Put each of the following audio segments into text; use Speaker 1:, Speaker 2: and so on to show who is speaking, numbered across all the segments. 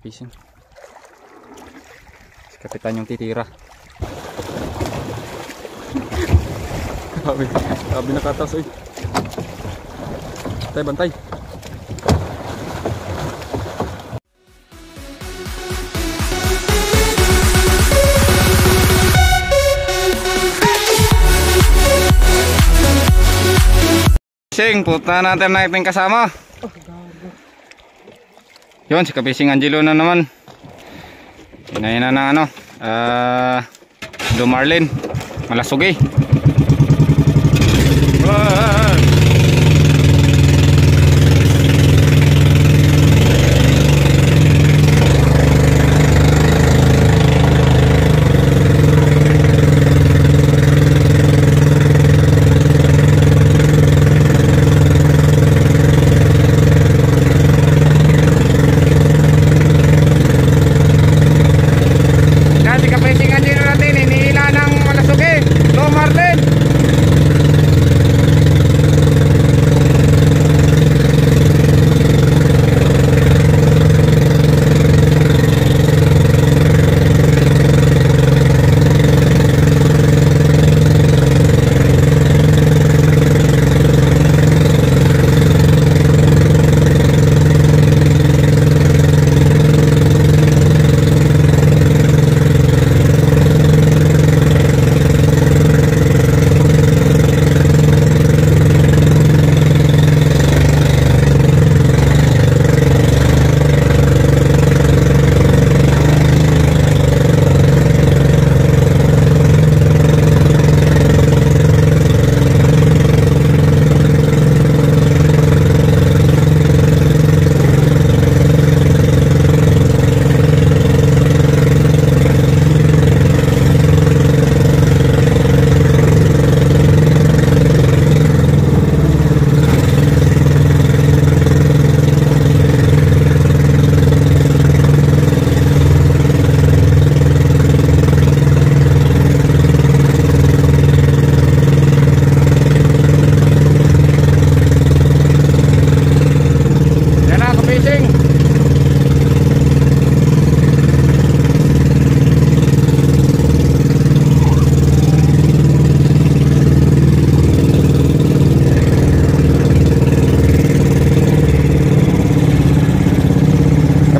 Speaker 1: Fishing. Si Kapitan yung titira. Grabe nakatas eh. Bantay, bantay. Fishing, puta natin na ito yung kasama. Yun, si Ka-Fishing Angelo na naman. Hinahin na ano, Marlin Malasugi.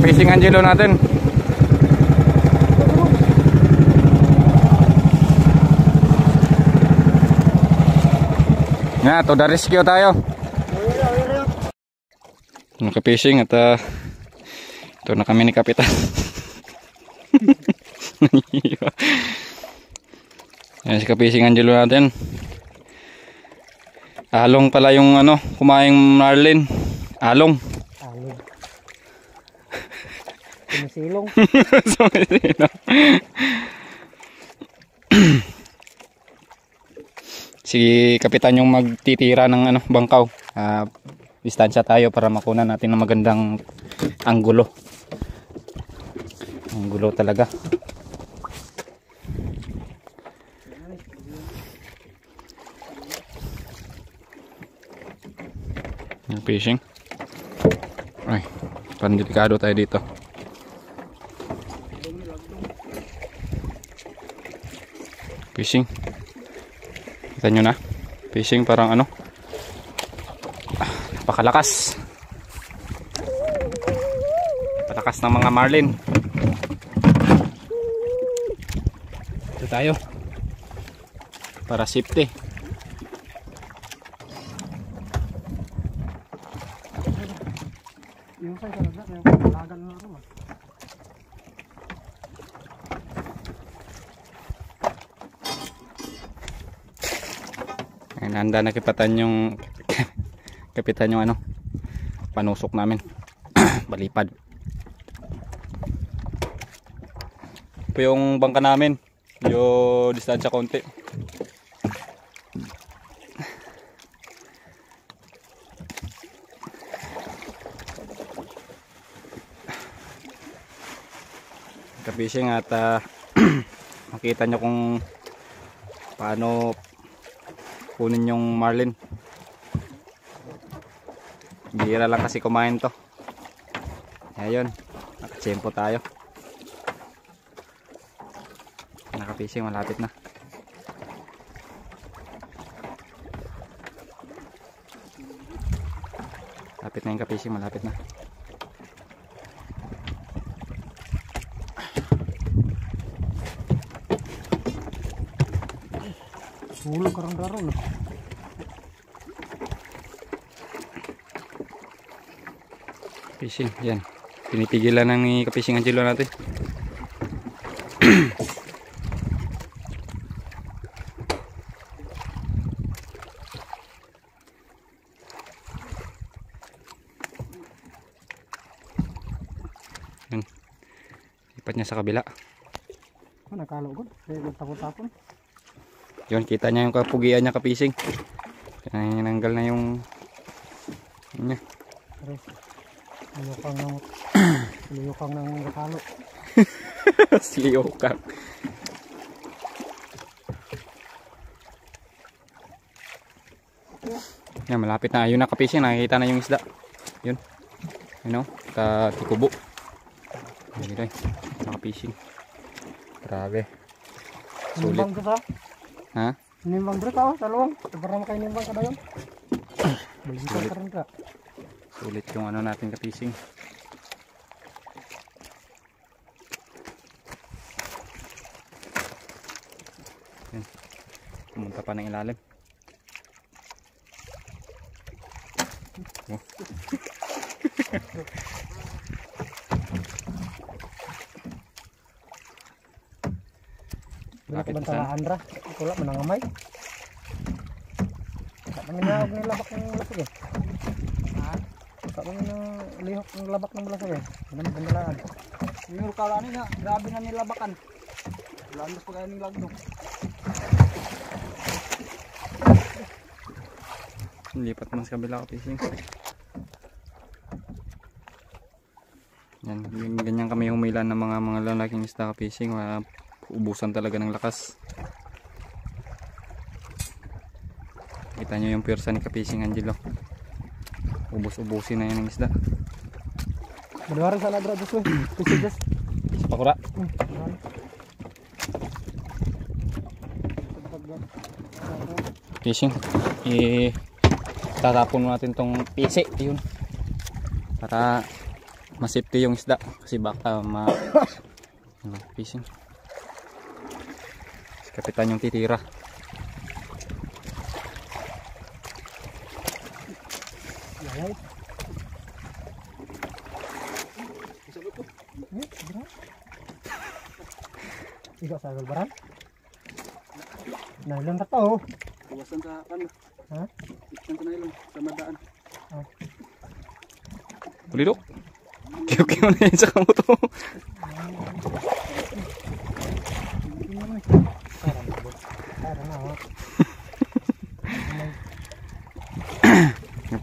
Speaker 1: Fishing Angelo natin. Nga, to the rescue tayo. Naka-fishing at ito na kami ni Kapitan. Yan si Ka-Fishing Angelo natin. Along pala yung ano, kumaing marlin. Along.
Speaker 2: Sumisilong.
Speaker 1: Sumisilong. Si Kapitan yung magtitira ng ano, bangkaw. Distansya tayo para makunan natin ng magandang anggulo. Anggulo talaga. Yung fishing. Ay, parang delikado tayo dito. Fishing. Kita nyo na. Fishing parang ano. Napakalakas. Palakas ng mga marlin. Ito tayo. Para safety.
Speaker 2: Yung sa talaga, yung palagan na ito.
Speaker 1: Handa na Kapitan yung Kapitan yung ano, panusok namin. Balipad. Ito yung bangka namin. Yung distansya konti. Ka-fishing at makita nyo kung paano kunin yung marlin. Bihira lang kasi kumain to. Ayun, Tiyempo tayo. Nakapising, malapit na. Malapit na yung kapising, malapit na.
Speaker 2: Hulog karang daron.
Speaker 1: Fishing, yan. Pinitigilan ng ni Kapising Angelo natin. Yan. Lipat niya sa kabila.
Speaker 2: Ano nakalo ko? Tapon-tapon.
Speaker 1: Yun, kita niya yung kapugian niya Kapising. Tinanggal na yung niya.
Speaker 2: Liyokang ng nakalo.
Speaker 1: Liyokang. Yan, malapit na. Ayun na Kapising, nakikita na yung isda. Yun. Yun o, katikubo. Ayun, nakapising. Grabe. Sulit.
Speaker 2: Nimbang ko sa?
Speaker 1: Ha?
Speaker 2: Nimbang bro ka, talong. Parang kayo nimbang ka na yun. Sulit.
Speaker 1: Sulit yung ano natin Kapising. Yan. Pumunta pa ng ilalim. Oh.
Speaker 2: Lapit na sana. Andra, wala manangamay. Naminawag ng labak ng lasag eh. Kami ng lihok ng labak ng lasag eh. Ano bandalaan? Yung kala niya, grabe na nilabakan. Wala na pa kaya ng lagdok.
Speaker 1: Lipat man sa kabila Kapising. Yan, ganyan kami humilan ng mga lalaking isda Kapising. Ubusan talaga ng lakas. Kita nyo yung pwersa ni Kapising Angelo. Ubus-ubusin na yan ng isda.
Speaker 2: Berwarang sana bro, just wait. Just.
Speaker 1: Sa pakura. Fishing. Tatapon natin tong pisi. Yun. Para masipti yung isda. Kasi baka fishing. Kapitan yung titira.
Speaker 2: Yay. Ikaw sa galbaran? Nailan ka to.
Speaker 3: Kawasan sa ano?
Speaker 2: Ha?
Speaker 3: Ikan ka na ilang sa madaan.
Speaker 1: Pulidok. Kiyo-kiyo na yun sa kamuto.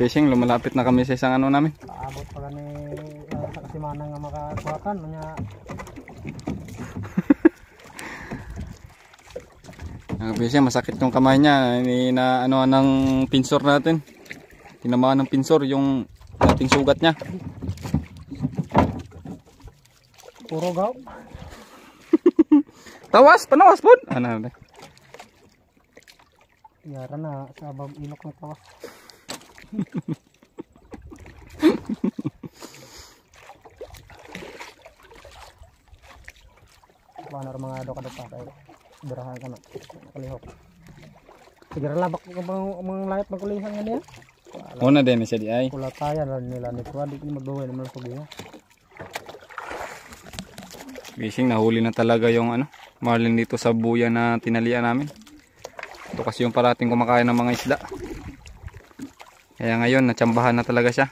Speaker 1: Fishing, lumalapit na kami sa isang ano namin.
Speaker 2: Paabot pala ni sa kasimana nga makakuhakan.
Speaker 1: Fishing, masakit yung kamay niya. Na ano ng pinsor natin. Tinamaan ng pinsor yung dating sugat niya.
Speaker 2: Puro gaw.
Speaker 1: Tawas, panawas po. Ano na?
Speaker 2: Yara na sa ilok ng tawas. Paano mga adok-adok pa kayo? Berahan ka na. Nakalihok. Sigara labak ko mga layat magkulihan nga niya.
Speaker 1: Una din siya di ay.
Speaker 2: Pula kaya nila ni Tuwa. Di ko magbawa naman sa pagbiha.
Speaker 1: Fishing, nahuli na talaga yung ano, marlin dito sa buya na tinalian namin. Ito kasi yung parating kumakain ng mga isda. Kaya ngayon, natsambahan na talaga siya.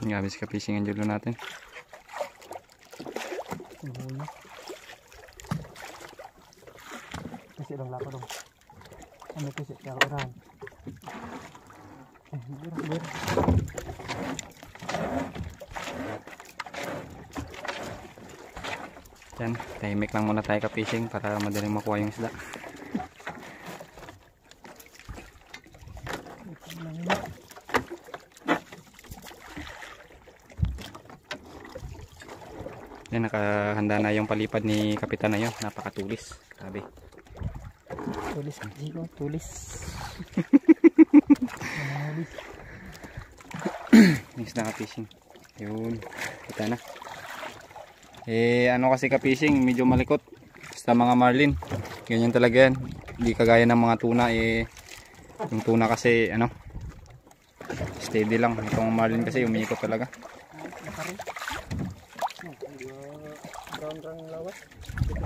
Speaker 1: Grabe si Kapising Angelo natin.
Speaker 2: Kasi lang lapa dong. Ano kasi kaya orang. Bir.
Speaker 1: Yan, tahimik lang muna tayo ka-fishing para madaling makuha yung isda. Yan, nakahanda na yung palipad ni Kapitan na yun. Napakatulis. Grabe.
Speaker 2: Tulis, Jigo, tulis.
Speaker 1: Next na ka-fishing. Yun, kita na. Ano kasi ka-fishing, medyo malikot. Basta mga marlin. Ganyan talaga yan. Hindi kagaya ng mga tuna. Yung tuna kasi, steady lang. Itong marlin kasi, umiikot talaga.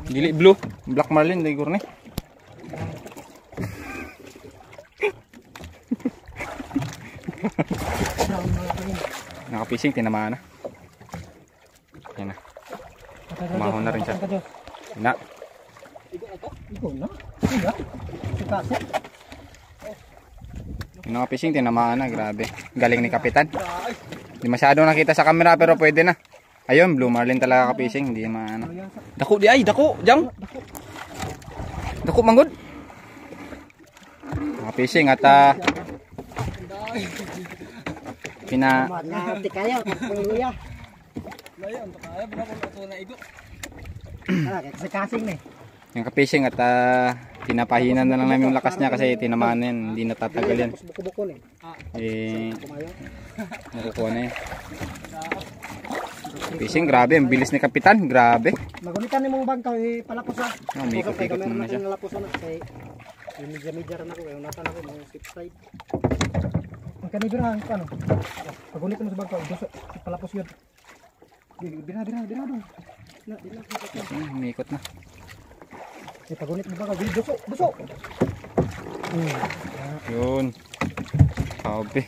Speaker 1: Dili blue, black marlin ligor ni. Naka-fishing tinamaan na. Yan na. Umahon na rin siya. Na.
Speaker 2: Ikaw na? Hindi. Kasi.
Speaker 1: Yung naka-fishing tinamaan na, grabe. Galing ni Kapitan. Hindi masyado nakita sa camera pero pwede na. Ayun, blue marlin talaga ka-fishing, hindi maano. Dako di ay, dako, jang. Dako manggod. Naka-fishing at
Speaker 2: Nati kayo, pangluya.
Speaker 3: Layan, kaya ba na kung ito na igo?
Speaker 2: Sa kasing ni.
Speaker 1: yung ka-fishing at pinapahinan na lang namin yung lakas niya kasi tinamaan na yan, hindi natatagal yan.
Speaker 2: Buko-buko ni.
Speaker 1: Nakukuha na yan. Fishing, grabe, ang bilis ni Kapitan, grabe.
Speaker 2: Magunitan ni mong bangkaw, palapos na.
Speaker 1: May ikot-ikot naman siya.
Speaker 2: Nalapos na kay medya-medya rin ako, yung natan ako, mga sip side. Ang kanibirahan ko, pagunit mo sa bangkaw, palapos yun. Bira dong.
Speaker 1: May ikot na.
Speaker 2: Pagunit mo bangkaw, buso.
Speaker 1: Yun. Sabi.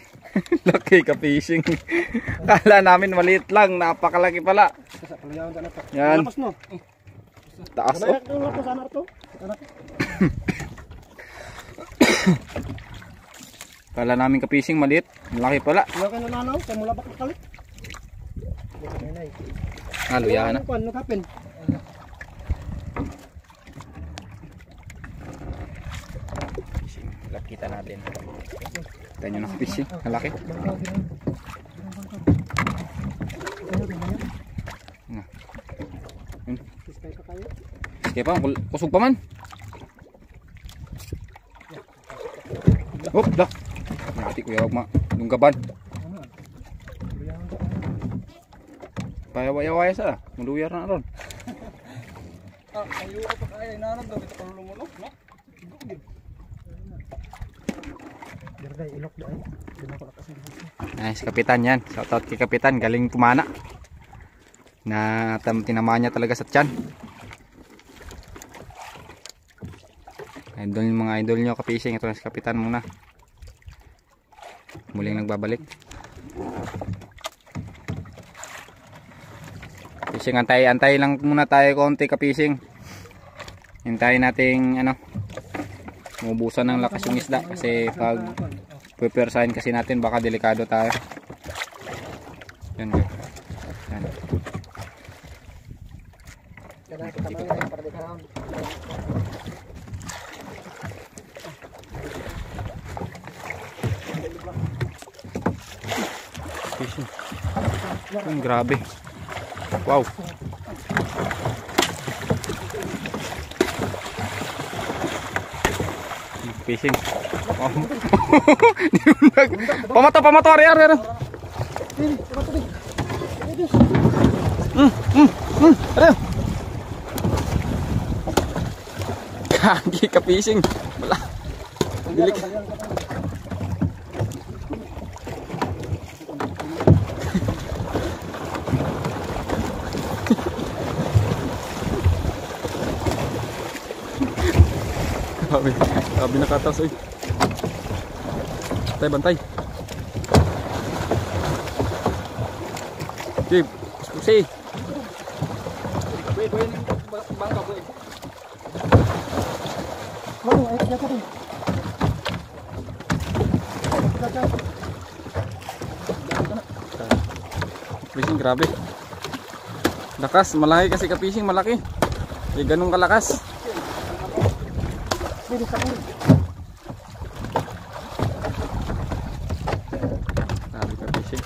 Speaker 1: Laki ka-fishing. Kala namin maliit lang, napakalaki pala. Yan.
Speaker 2: Lapos mo.
Speaker 1: Taas oh.
Speaker 2: Lapos sana to.
Speaker 1: Kala namin ka-fishing maliit, malaki pala.
Speaker 2: Ano ka na nanaw? Kaya mula bakit kalit?
Speaker 1: Haluya na.
Speaker 2: Ano kapin?
Speaker 1: Kita natin. Kita nyo ng fishing, malaki. Sige pa, kusog pa man. Hop, dah. Nanti ko yawag lunggaban. Payawaya sa, muluyar na ron.
Speaker 3: Ayo pa kaya inaanap daw ito kung lumulok, no?
Speaker 1: Nice, Kapitan yan. Shoutout kay Kapitan, galing tumana. Na tinamaan niya talaga sa tiyan. Idol yung mga idol nyo ka-fishing. Ito na si Kapitan muna. Muling nagbabalik. Fishing, antay lang muna tayo konti ka-fishing. Hintayin nating maubusan ng lakas yung isda kasi pag pupersahin kasi natin baka delikado tayo. Yan. Yan. Fishing. Grabe. Wow. Fishing. Oh. Pamato, are. Are. Kagi ka fishing. Wala. Bilik. Sabi nakatas oy. Bantay. Jib, pusi.
Speaker 3: Wait, bangka boy.
Speaker 1: Fishing, grabe. Lakas, malaki kasi ka-fishing, malaki. Hindi ganun kalakas. Sabi ka-fishing.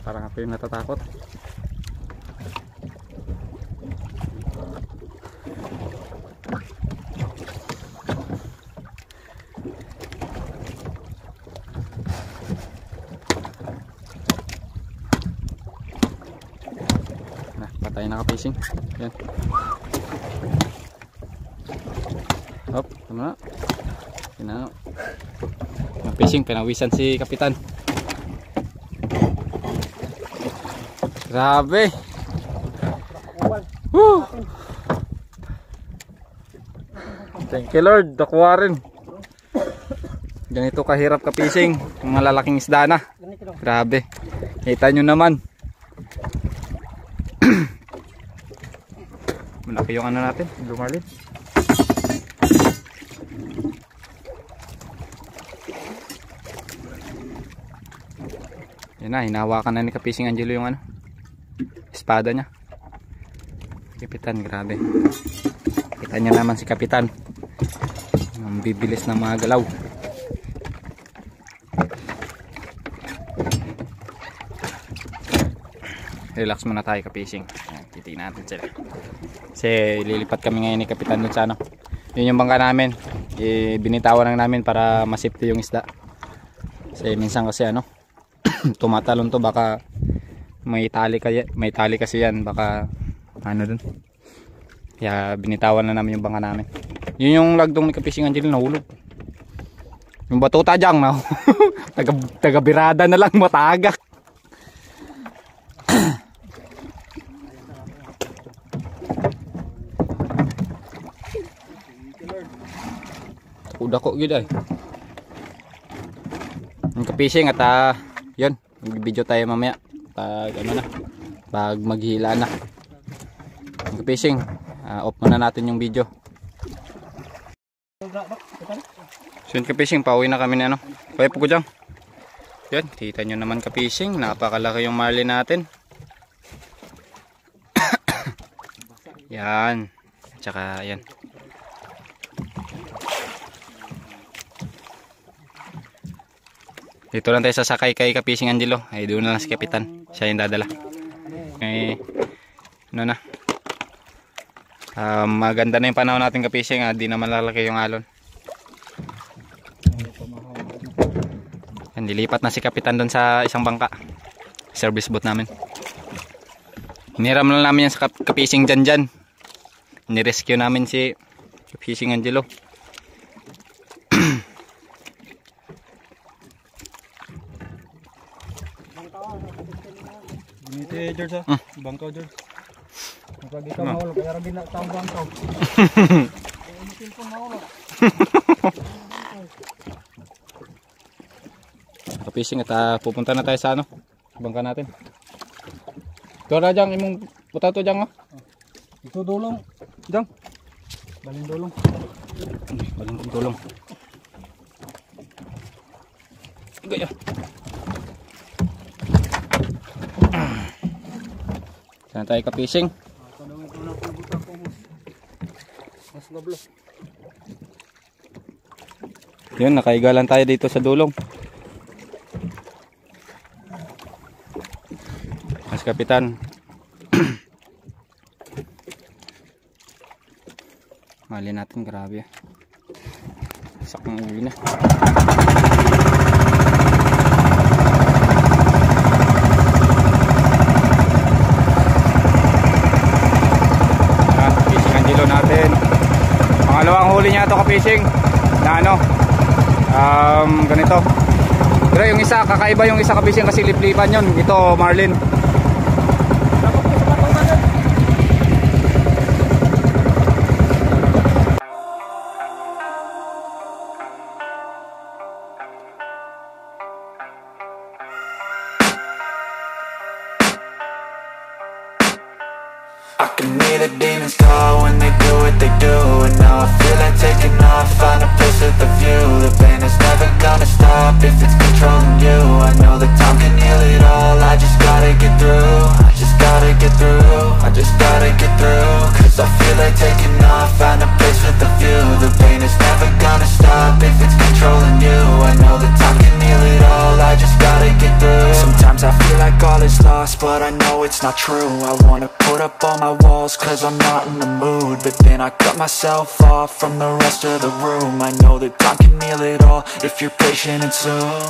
Speaker 1: Parang ako yung natatakot. Patay na ka-fishing. Yan. Hop, tama na. Pinano. Yung fishing, pinawisan si kapitan. Grabe. Woo! Thank you Lord, nakuha rin. Ganito kahirap ka-fishing. Yung malalaking isda na. Grabe. Kita nyo naman. Malaki yung ano natin, Blue Marlin. Yan na, hinawakan na ni Ka-Fishing Angelo yung ano, espada niya. Kapitan, grabe. Kita niya naman si Kapitan. Ang bibilis ng mga galaw. Relax muna tayo Ka-Fishing. Titignan natin sila. Kasi lilipat kami ngayon ni Kapitan dun sa ano. Yun yung bangka namin. Binitawan lang namin para masafety yung isda. Kasi minsan kasi ano, tumatalon to, baka may tali kasi yan, baka ano dun. Kaya binitawan na namin yung bangka namin. Yun yung lagdong ni Ka-Fishing Angelo, nahulog. Yung batuta dyan, no? taga-birada na lang, matagak. Dako gid ay. Ang Ka-Fishing at yun, mag-video tayo mamaya pag ano na, pag maghila na. Ang Ka-Fishing, off muna natin yung video. So yun Ka-Fishing, pauwi na kami na ano. Kaya po ko dyan. Yan, kita nyo naman Ka-Fishing, napakalaki yung marlin natin. Yan, tsaka yan. Dito lang tayo sasakay kay Ka-Fishing Angelo. Ay doon na lang si Kapitan. Siya yung dadala. Okay. Ano na. Maganda na yung panahon natin Ka-Fishing. Di na malalaki yung alon. Yan, dilipat na si Kapitan doon sa isang bangka. Service boat namin. Hiniram lang namin yan sa Ka-Fishing dyan. Nirescue namin si Ka-Fishing Angelo.
Speaker 3: Giniti George ha? Bangkaw George. Kapag ikaw mahulog, kaya rin na taong bangkaw. Initin ko mahulog.
Speaker 1: Ka-Fishing at pupunta na tayo sa ano, bangka natin. Ito na dyan, imong puta to dyan.
Speaker 3: Ito dulong.
Speaker 1: Dyan.
Speaker 3: Baling dulong.
Speaker 1: Baling dulong. Gaya. Saan tayo Ka-Fishing? Yun, nakaiga lang tayo dito sa dulong. Mas Kapitan. Mali natin, grabe. Sakang uwi na. Natin. Pangalawang huli niya ito Ka-Fishing na ano, ganito. Pero yung isa, kakaiba yung isa Ka-Fishing kasi liplipan yun. Ito marlin.
Speaker 4: I can me the demons call when they do what they do. And now I feel like taking off, find a place with a view. The pain is never gonna stop if it's controlling you. I know that time can heal it all, I just gotta get through. I just gotta get through, I just gotta get through. Cause I feel like taking off, find a place with a view. The pain is never gonna stop if it's controlling you. I know that time can heal it all, I just gotta get through. Sometimes I feel like all is lost, but I know it's not true. I wanna put up all my walls cause I'm not in the mood, but then I cut myself off from the rest of the room. I know that time can heal it all if you're patient and soon.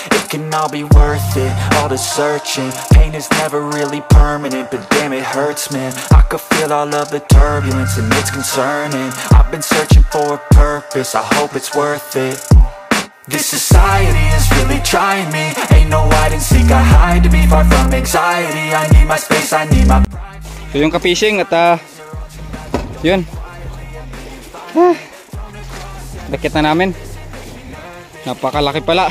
Speaker 4: It can all be worth it, all the searching. Pain is never really permanent, but damn it hurts, man. I could feel all of the turbulence and it's concerning. I've been searching for a purpose, I hope it's worth it. This society is really trying me. Ain't no hide and seek, I hide to be far from anxiety. I need my space, I need my...
Speaker 1: So yung ka-fishing at yun. Dakit na namin. Napakalaki pala.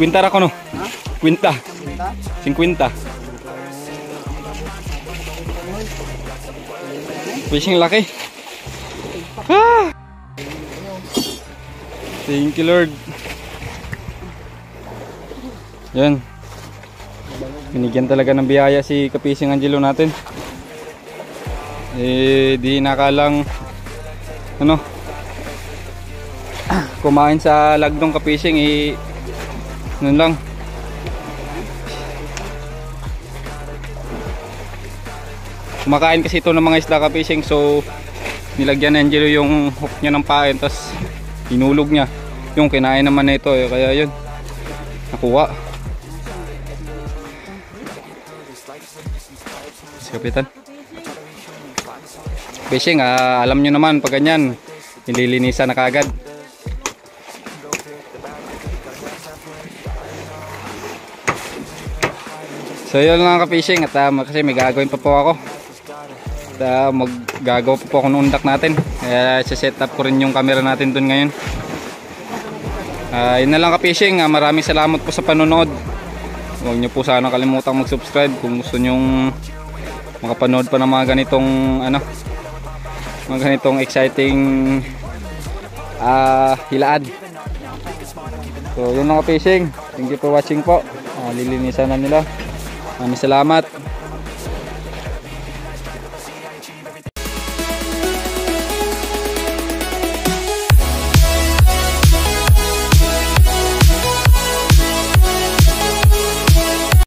Speaker 1: 50 ra ko no. 50. 50. Fishing laki. Thank you Lord. Yan. Binigyan talaga ng biyaya si Kapising Angelo natin. Di nakalang ano kumain sa lagdong Kapising nun lang. Kumakain kasi ito ng mga isda Kapising, so nilagyan ni Angelo yung hook niya ng pain, tapos inulog niya. Yung kinain naman na ito kaya yun nakuha. Si Kapitan Fishing, alam nyo naman pag ganyan nililinisan na kaagad. So yun lang ka-fishing, at kasi may gagawin pa po ako. At maggagawa po ako ng undak natin, kaya set up ko rin yung camera natin dun ngayon. Yun na lang ka-fishing, maraming salamat po sa panonood. Huwag nyo po sana kalimutang mag-subscribe kung gusto nyong makapanood pa ng mga ganitong mga ganitong exciting hilaan. So yun lang ka-fishing, thank you for watching po. Lilinisan na nila. Maraming salamat.